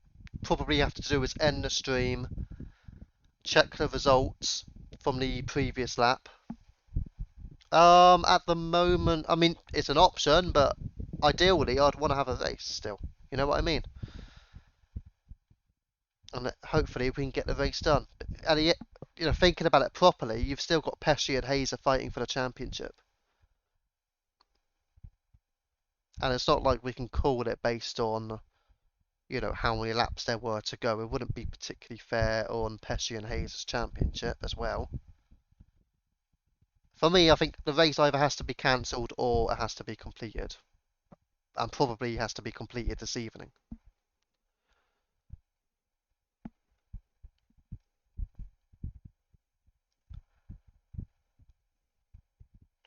probably have to do is end the stream, check the results from the previous lap. At the moment, I mean, it's an option, but ideally, I'd want to have a race still. You know what I mean? And hopefully, we can get the race done. And you know, thinking about it properly, you've still got Pesci and Hazer fighting for the championship. And it's not like we can call it based on, you know, how many laps there were to go. It wouldn't be particularly fair on Pesci and Hazer's championship as well. For me, I think the race either has to be cancelled or it has to be completed. And probably has to be completed this evening.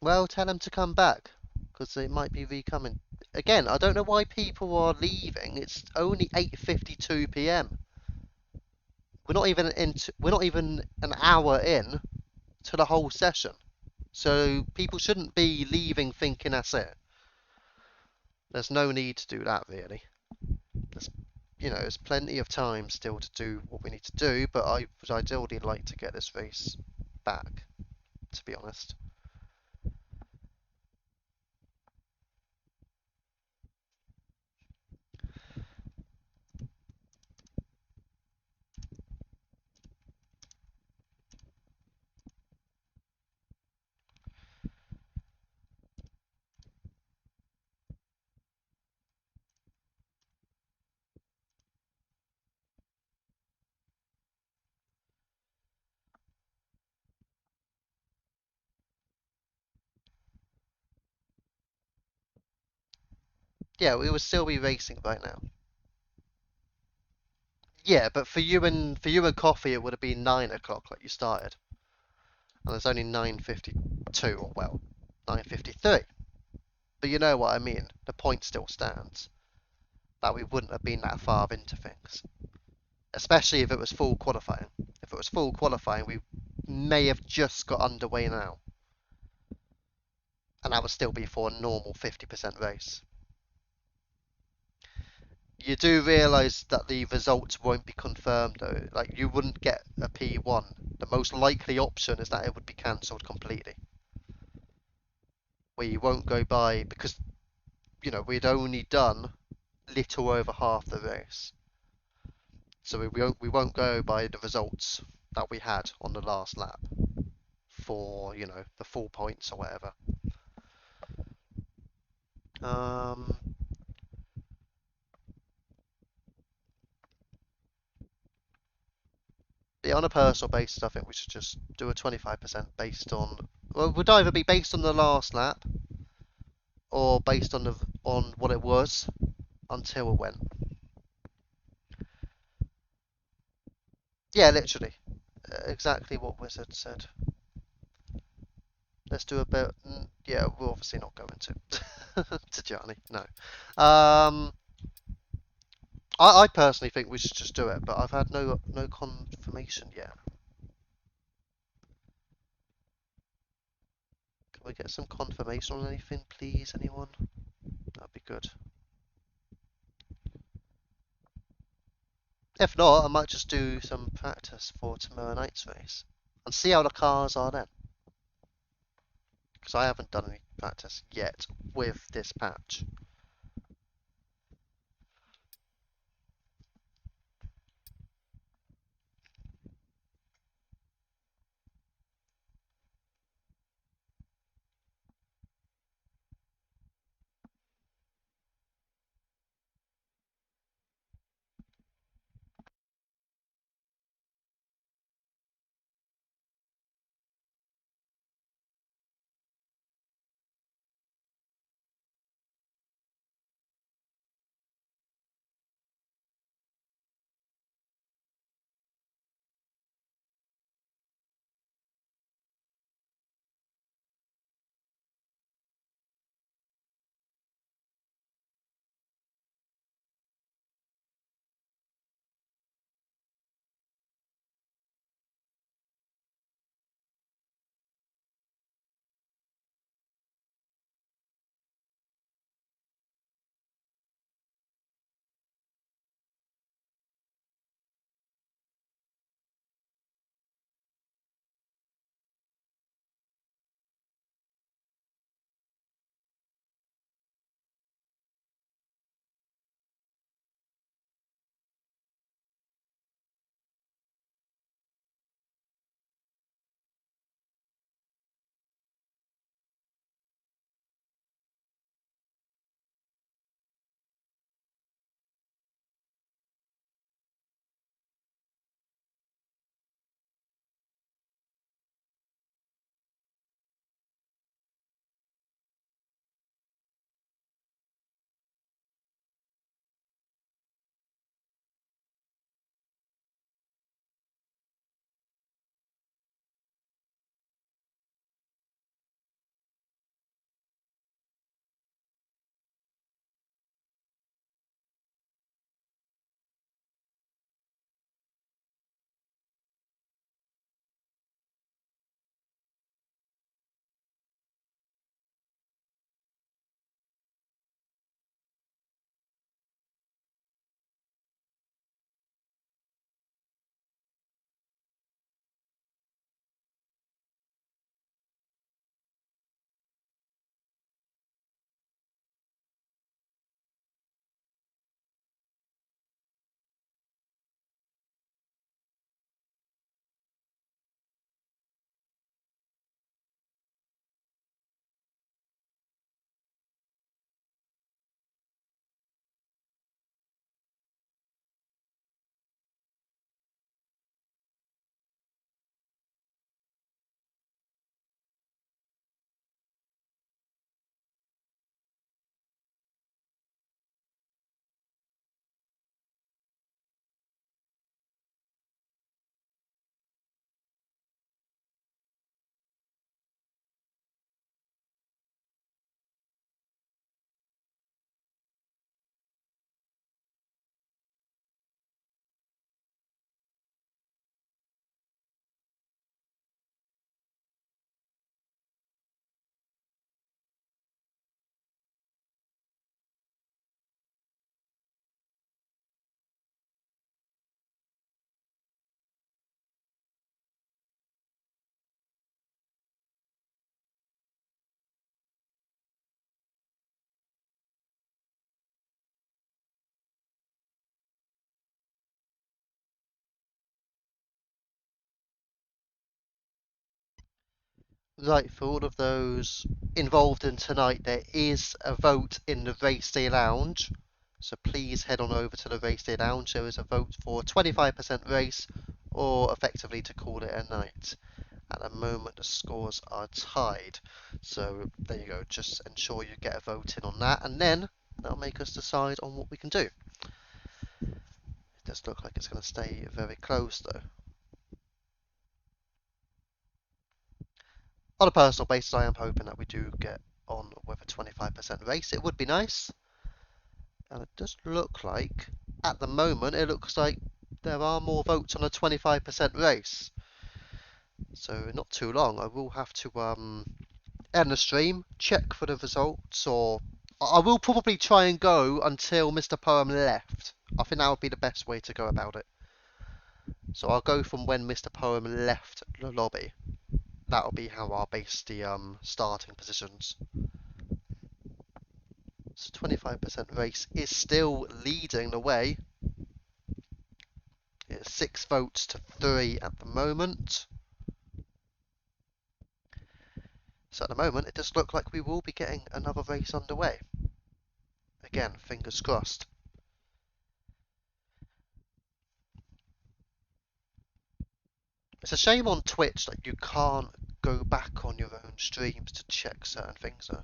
Well, tell them to come back, because it might be recoming. Again, I don't know why people are leaving. It's only 8:52 p.m. We're not even an hour in to the whole session. So people shouldn't be leaving thinking that's it. There's no need to do that really. There's there's plenty of time still to do what we need to do, but I would ideally like to get this race back, to be honest. Yeah, we would still be racing right now. Yeah, but for you and coffee, it would have been 9 o'clock like you started, and it's only 9:52, or well, 9:53. But you know what I mean. The point still stands that we wouldn't have been that far into things, especially if it was full qualifying. If it was full qualifying, we may have just got underway now, and that would still be for a normal 50% race. You do realise that the results won't be confirmed though. Like you wouldn't get a P1. The most likely option is that it would be cancelled completely. We won't go by because we'd only done little over half the race, so we won't go by the results that we had on the last lap for the full points or whatever. Um, yeah, on a personal basis, I think we should just do a 25% based on. Well, it would either be based on the last lap or based on what it was until it went. Yeah, literally, exactly what Wizard said. Let's do a bit. Yeah, we're obviously not going to to Johnny. No. I personally think we should just do it, but I've had no confirmation yet. Can we get some confirmation on anything, please, anyone? That'd be good. If not, I might just do some practice for tomorrow night's race and see how the cars are then. Because I haven't done any practice yet with this patch. Right, for all of those involved in tonight, there is a vote in the Race Day Lounge. So please head on over to the Race Day Lounge. There is a vote for 25% race, or effectively to call it a night. At the moment, the scores are tied. So there you go. Just ensure you get a vote in on that, and then that'll make us decide on what we can do. It does look like it's going to stay very close, though. On a personal basis, I am hoping that we do get on with a 25% race. It would be nice. And it does look like, at the moment, it looks like there are more votes on a 25% race. So not too long. I will have to end the stream, check for the results, or I will probably try and go until Mr. Poem left. I think that would be the best way to go about it. So I'll go from when Mr. Poem left the lobby. That'll be how I'll base the starting positions. So 25% race is still leading the way. It's 6 votes to 3 at the moment. So at the moment, it does look like we will be getting another race underway. Again, fingers crossed. It's a shame on Twitch that you can't go back on your own streams to check certain things though.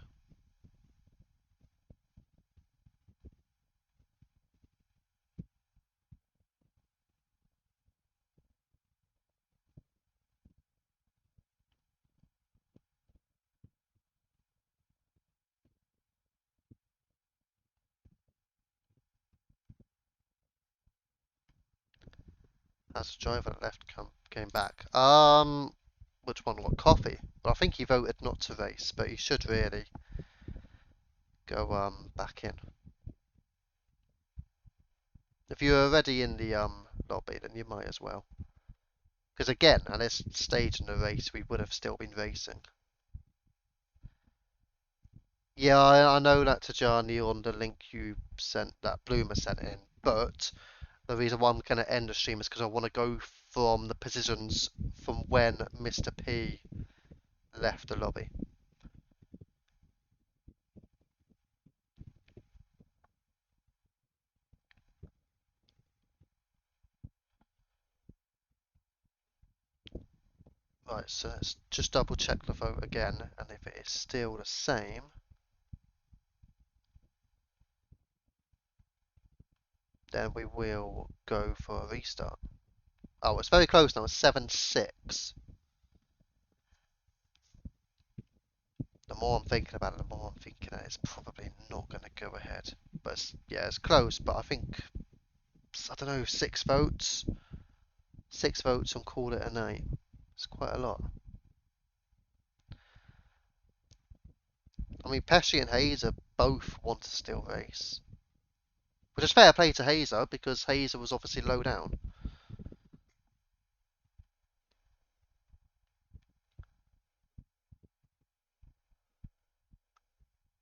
As the driver that left came back. Which one? What, Coffee? Well, I think he voted not to race, but he should really go back in. If you're already in the lobby, then you might as well. Because again, at this stage in the race, we would have still been racing. Yeah, I know that, Tajani, on the link you sent, that Bloomer sent in, but the reason why I'm going to end the stream is because I want to go from the positions from when Mr. P left the lobby. Right, so let's just double check the vote again, and if it is still the same, then we will go for a restart. Oh, it's very close now, it's 7-6. The more I'm thinking about it, the more I'm thinking that it's probably not going to go ahead. But yeah, it's close, but I think, I don't know, 6 votes? 6 votes on call it a night. It's quite a lot. I mean, Pesci and Hazer both want to still race. Which is fair play to Hazer, because Hazer was obviously low down.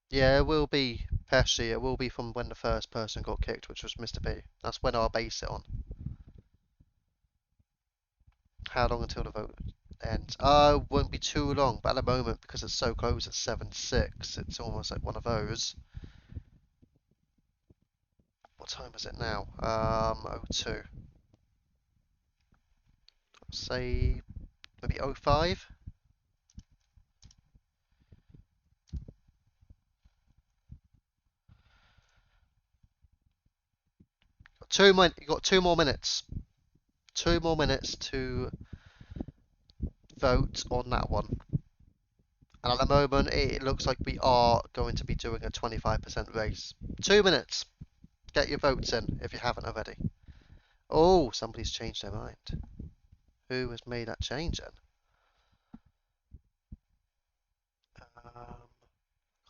Yeah, it will be Pesci. It will be from when the first person got kicked, which was Mr. P. That's when I'll base it on. How long until the vote ends? Won't be too long, but at the moment, because it's so close, it's 7-6. It's almost like one of those. What time is it now? 02. Say maybe 05. You got 2 more minutes. 2 more minutes to vote on that one. And at the moment, it looks like we are going to be doing a 25% race. 2 minutes. Get your votes in if you haven't already. Oh, somebody's changed their mind. Who has made that change then?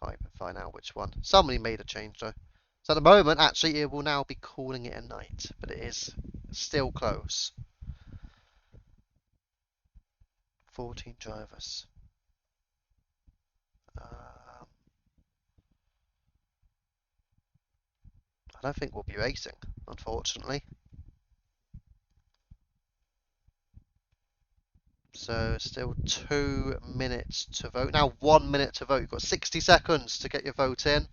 Can't even find out which one. Somebody made a change though. So at the moment, actually, it will now be calling it a night, but it is still close. 14 drivers. I don't think we'll be racing, unfortunately. So still 2 minutes to vote. Now 1 minute to vote. You've got 60 seconds to get your vote in,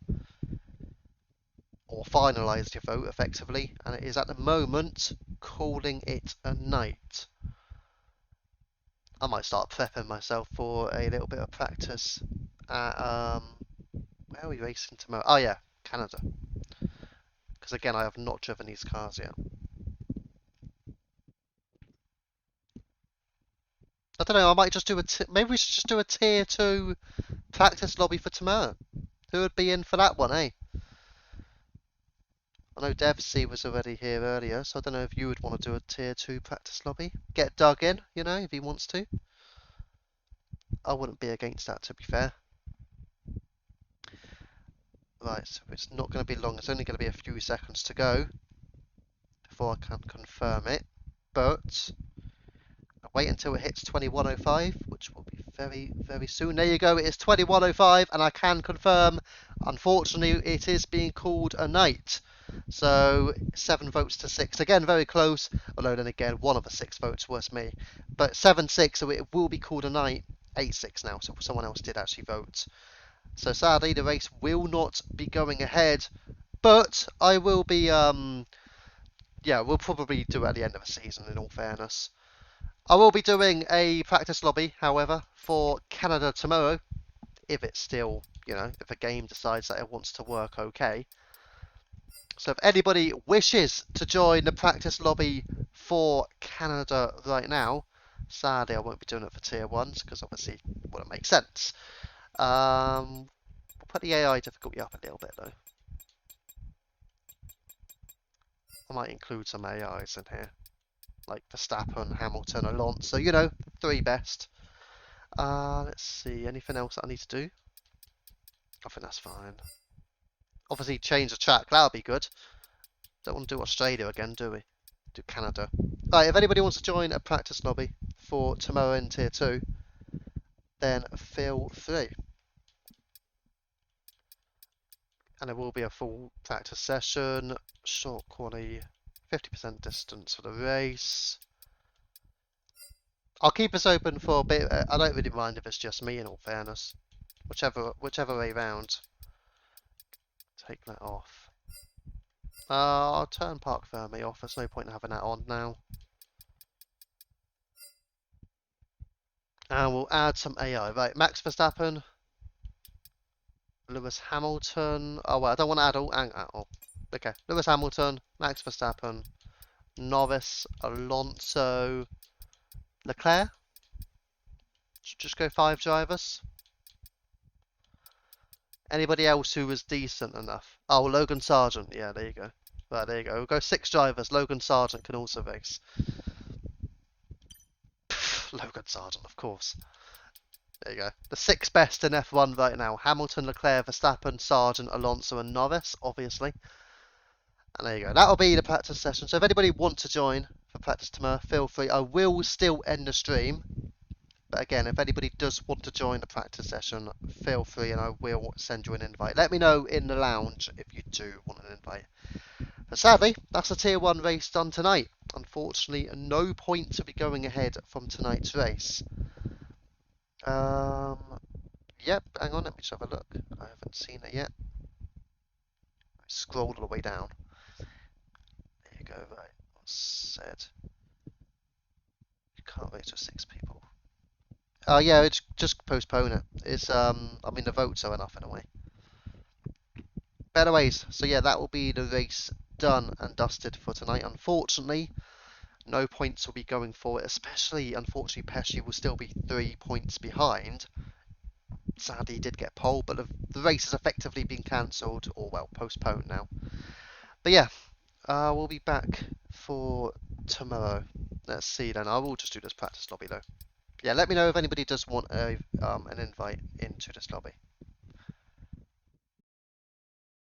or finalise your vote effectively. And it is at the moment calling it a night. I might start prepping myself for a little bit of practice at, where are we racing tomorrow? Oh yeah, Canada. Because again, I have not driven these cars yet. I don't know, I might just do maybe we should just do a tier 2 practice lobby for tomorrow. Who would be in for that one, eh? I know DevC was already here earlier, so I don't know if you would want to do a tier 2 practice lobby. Get Doug in, you know, if he wants to. I wouldn't be against that, to be fair. Right, so it's not going to be long. It's only going to be a few seconds to go before I can confirm it. But I'll wait until it hits 21:05, which will be very, very soon. There you go. It is 21:05, and I can confirm, unfortunately, it is being called a night. So 7 votes to 6. Again, very close. Although then again, one of the 6 votes was me. But 7-6, so it will be called a night. 8-6 now, so someone else did actually vote. So sadly, the race will not be going ahead. But I will be, yeah, we'll probably do it at the end of the season, in all fairness. I will be doing a practice lobby, however, for Canada tomorrow, if it's still, you know, if a game decides that it wants to work okay. So if anybody wishes to join the practice lobby for Canada right now, sadly I won't be doing it for tier 1s, because obviously it wouldn't make sense. We'll put the AI difficulty up a little bit though. I might include some AIs in here, like Verstappen, Hamilton, Alonso, you know, the 3 best. Let's see, anything else that I need to do? I think that's fine. Obviously change the track, that would be good. Don't want to do Australia again, do we? Do Canada. Right, if anybody wants to join a practice lobby for tomorrow in tier 2, then feel free. And there will be a full practice session, short quali, 50% distance for the race. I'll keep this open for a bit. I don't really mind if it's just me, in all fairness. Whichever way round. Take that off. I'll turn Park Fermi off. There's no point in having that on now. And we'll add some AI. Right, Max Verstappen, Lewis Hamilton. Oh, well, I don't want to add all. Okay, Lewis Hamilton, Max Verstappen, Norris, Alonso, Leclerc. Just go 5 drivers. Anybody else who was decent enough? Oh, Logan Sargent. Yeah, there you go. Right, there you go. We'll go 6 drivers. Logan Sargent can also race. Logan Sargent, of course. There you go. The 6 best in F1 right now. Hamilton, Leclerc, Verstappen, Sargent, Alonso and Norris, obviously. And there you go. That'll be the practice session. So if anybody wants to join for practice tomorrow, feel free. I will still end the stream. But again, if anybody does want to join the practice session, feel free and I will send you an invite. Let me know in the lounge if you do want an invite. But sadly, that's a tier 1 race done tonight. Unfortunately, no point to be going ahead from tonight's race. Yep, hang on, let me just have a look. I haven't seen it yet. Scroll all the way down. There you go, right. Said. You can't race with 6 people. Yeah, it's just postpone it. It's I mean the votes are enough in a way. Better ways. So yeah, that will be the race done and dusted for tonight. Unfortunately, no points will be going for it. Especially, unfortunately, Pesci will still be 3 points behind. Sadly, he did get pole, but the race has effectively been cancelled, or well, postponed now. But yeah, we'll be back for tomorrow. Let's see then. I will just do this practice lobby though. Yeah, let me know if anybody does want an invite into this lobby.